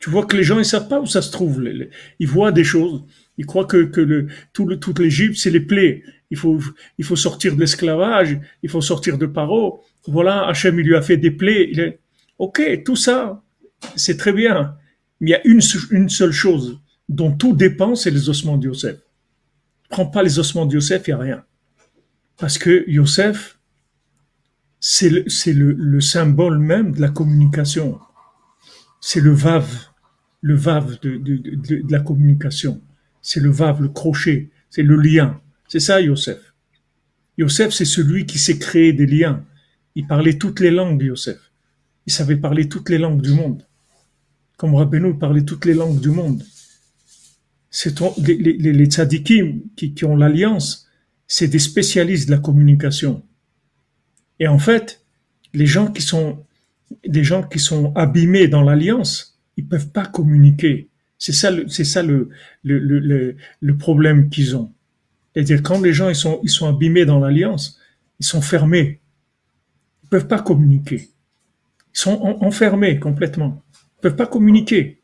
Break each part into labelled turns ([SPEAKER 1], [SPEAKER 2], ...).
[SPEAKER 1] Tu vois que les gens, ils savent pas où ça se trouve. Ils voient des choses. Ils croient toute l'Égypte, c'est les plaies. Il faut sortir de l'esclavage. Il faut sortir de Paro. Voilà, Hachem, il lui a fait des plaies. Ok, tout ça, c'est très bien. Mais il y a une seule chose dont tout dépend, c'est les ossements de Yosef. Prends pas les ossements de Yosef, il n'y a rien. Parce que Yosef, c'est le symbole même de la communication. C'est le vav de la communication. C'est le vav, le crochet, c'est le lien. C'est ça, Yosef. Yosef, c'est celui qui s'est créé des liens. Il parlait toutes les langues, Yosef. Il savait parler toutes les langues du monde. Comme Rabbeinu parlait toutes les langues du monde. Les tzadikim qui ont l'alliance, c'est des spécialistes de la communication. Et en fait, les gens qui sont abîmés dans l'alliance, ils peuvent pas communiquer. C'est ça le problème qu'ils ont. C'est-à-dire quand les gens ils sont abîmés dans l'alliance, ils sont fermés. Ils peuvent pas communiquer. Ils sont enfermés complètement. Ils peuvent pas communiquer.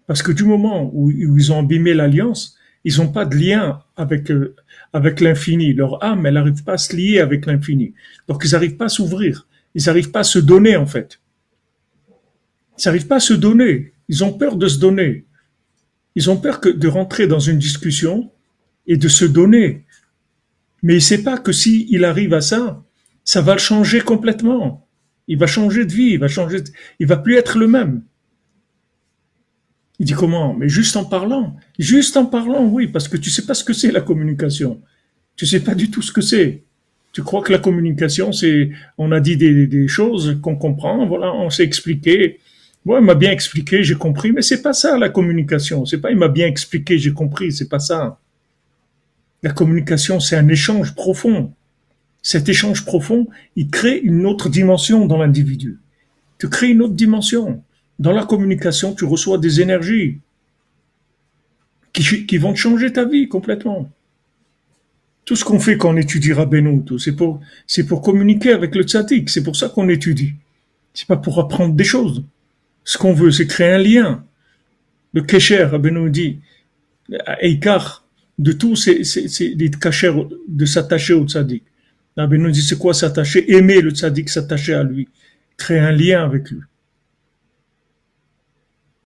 [SPEAKER 1] Parce que du moment où ils ont abîmé l'alliance, ils n'ont pas de lien avec l'infini. Leur âme, elle n'arrive pas à se lier avec l'infini. Donc ils n'arrivent pas à s'ouvrir. Ils n'arrivent pas à se donner en fait. Ils n'arrivent pas à se donner. Ils ont peur de se donner. Ils ont peur de rentrer dans une discussion et de se donner. Mais il ne sait pas que s'il arrive à ça, ça va le changer complètement. Il va changer de vie, il va plus être le même. Il dit comment? Mais juste en parlant. Juste en parlant, oui, parce que tu sais pas ce que c'est la communication. Tu sais pas du tout ce que c'est. Tu crois que la communication, c'est, on a dit des choses qu'on comprend, voilà, on s'est expliqué. Ouais, il m'a bien expliqué, j'ai compris, mais c'est pas ça la communication. C'est pas il m'a bien expliqué, j'ai compris, c'est pas ça. La communication, c'est un échange profond. Cet échange profond, il crée une autre dimension dans l'individu. Tu crées une autre dimension. Dans la communication, tu reçois des énergies qui vont te changer ta vie complètement. Tout ce qu'on fait quand on étudie Rabbeinu, c'est pour communiquer avec le tzaddik. C'est pour ça qu'on étudie. C'est pas pour apprendre des choses. Ce qu'on veut, c'est créer un lien. Le kesher, Rabbeinu dit, Eikar, de tout, c'est les kasher de s'attacher au tzaddik. Rabbeinu dit, c'est quoi s'attacher? Aimer le tzaddik, s'attacher à lui. Créer un lien avec lui.